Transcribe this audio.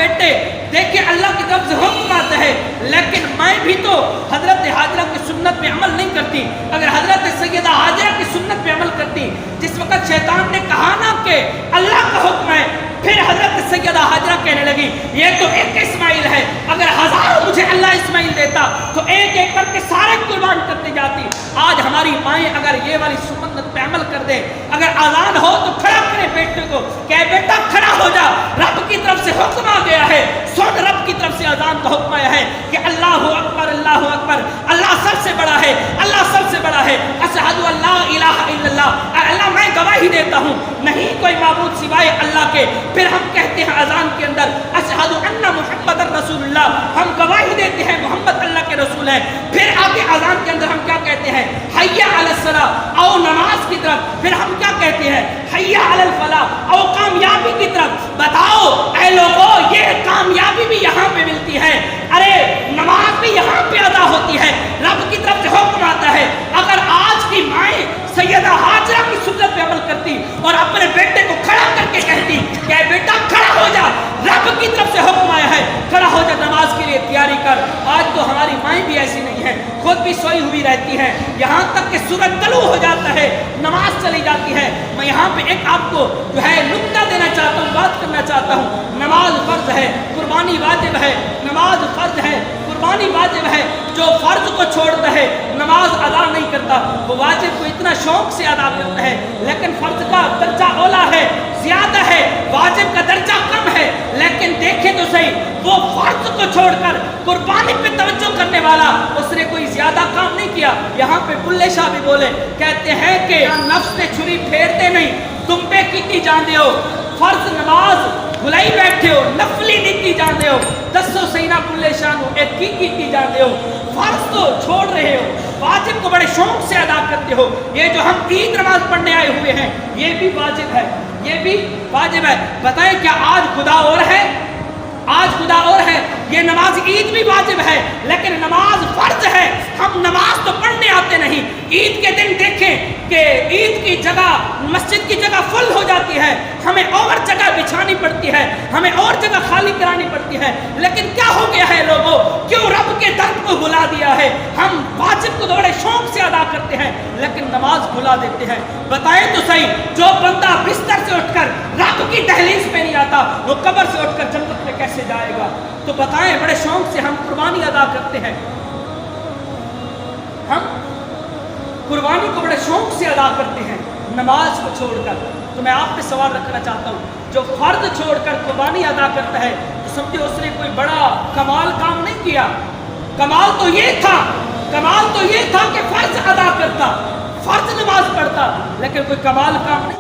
بیٹے دیکھیں اللہ کی طرف سے حکم آتا ہے، لیکن میں بھی تو حضرت حاجرہ کی سنت پہ عمل نہیں کرتی۔ اگر حضرت سیدہ حاجرہ کی سنت پہ عمل کرتی، جس وقت شیطان نے کہا نا کہ اللہ کا حکم ہے، پھر حضرت سیدہ حاجرہ کہنے لگی یہ تو ایک اسماعیل ہے، اگر ہزاروں مجھے اللہ اسماعیل دیتا تو ایک ایک کر کے سارے قربان کرتے جاتی۔ آج ہماری مائیں اگر یہ والی سنت پہ عمل کر دے، اگر اذان ہو تو کھڑا کرے بیٹے کو کہ بیٹا کھڑا ہو جا، رب کی طرف سے حکم آ گیا ہے، سن رب کی طرف سے اذان کا حکم آیا ہے کہ اللہ اکبر اللہ اکبر، اللہ سب سے بڑا ہے، اللہ سب سے بڑا ہے، اشہد ان لا الہ الا اللہ، اللہ میں گواہی دیتا ہوں نہیں کوئی معبود سوائے اللہ کے۔ پھر ہم کہتے ہیں اذان کے اندر اشہد ان محمد رسول اللہ، ہم گواہی دیتے ہیں محمد اللہ کے رسول ہیں۔ پھر آگے اذان کے اندر ہم کیا کہتے ہیں؟ حی علی الصلاۃ، آؤ نماز کی طرف۔ پھر ہم کیا کہتے ہیں؟ حی علی الفلاح، آؤ کامیابی کی طرف۔ بتاؤ اے لوگو یہ کامیابی بھی یہاں پہ ملتی ہے، ارے نماز بھی یہاں پہ ادا ہوتی ہے، رب کی طرف سے حکم آتا ہے۔ اگر آج کی مائیں سیدہ حاجرہ کی سنت پہ عمل کرتی اور اپنے بیٹے کو کھڑا کر کے کہتی کہ بیٹا کھڑا ہو جا، رب کی طرف سے حکم آیا ہے کھڑا ہو جا، نماز کے لیے تیاری کر۔ آج تو ہماری مائیں بھی ایسی نہیں ہیں، خود بھی سوئی ہوئی رہتی ہیں، یہاں تک کہ سورج طلوع ہو جاتا ہے نماز چلی جاتی ہے۔ میں یہاں پہ ایک آپ کو جو ہے نکتہ دینا چاہتا ہوں، بات کرنا چاہتا ہوں۔ نماز فرض ہے، قربانی واجب ہے، نماز فرض ہے، قربانی واجب ہے۔ جو فرض کو چھوڑتا ہے نماز ادا نہیں کرتا، وہ واجب کو اتنا شوق سے ادا کرتا ہے، لیکن فرض کا درجہ اولا ہے، زیادہ ہے، واجب کا درجہ کم ہے۔ لیکن دیکھیں تو صحیح، وہ فرض کو چھوڑ کر قربانی پہ توجہ کرنے والا، اس نے کوئی زیادہ کام نہیں کیا۔ یہاں پہ بلے شاہ بھی بولے، کہتے ہیں کہ نفس نے چھری پھیرتے نہیں، تم پہ کیتی جاندے ہو، فرض نماز بھلائی بیٹھے ہو، نفلی نیتی جاندے ہو، دسو سینہ بلے شاہ نو ایک کیتی جاندے ہو، فرض تو چھوڑ رہے ہو، واجب کو بڑے شوق سے ادا کرتے ہو۔ یہ جو ہم عید نماز پڑھنے آئے ہوئے ہیں یہ بھی واجب ہے، یہ بھی واجب ہے۔ بتائیں کیا آج خدا اور ہے؟ آج خدا اور ہے؟ یہ نماز عید بھی واجب ہے، لیکن نماز فرض ہے۔ ہم نماز تو پڑھنے آتے نہیں، عید کے دن دیکھیں کہ عید کی جگہ مسجد کی جگہ فل ہو جاتی ہے، ہمیں اور جگہ بچھانی پڑتی ہے، ہمیں اور جگہ خالی کرانی پڑتی ہے۔ لیکن کیا ہو گیا ہے لوگوں، کیوں رب کے درد کو بھلا دیا ہے؟ ہم واجب کو بڑے شوق سے ادا کرتے ہیں لیکن نماز بھلا دیتے ہیں۔ بتائیں تو صحیح، جو بندہ بستر سے اٹھ کر رب کی دہلیز پہ نہیں آتا وہ قبر سے اٹھ کر جنت میں کیسے جائے گا؟ تو بتائیں بڑے شوق سے ہم قربانی ادا کرتے ہیں، ہم قربانی کو بڑے شوق سے ادا کرتے ہیں نماز کو چھوڑ کر۔ تو میں آپ پہ سوال رکھنا چاہتا ہوں، جو فرض چھوڑ کر قربانی ادا کرتا ہے تو سمجھے اس نے کوئی بڑا کمال کام نہیں کیا۔ کمال تو یہ تھا، کمال تو یہ تھا کہ فرض ادا کرتا، فرض نماز پڑھتا، لیکن کوئی کمال کام نہیں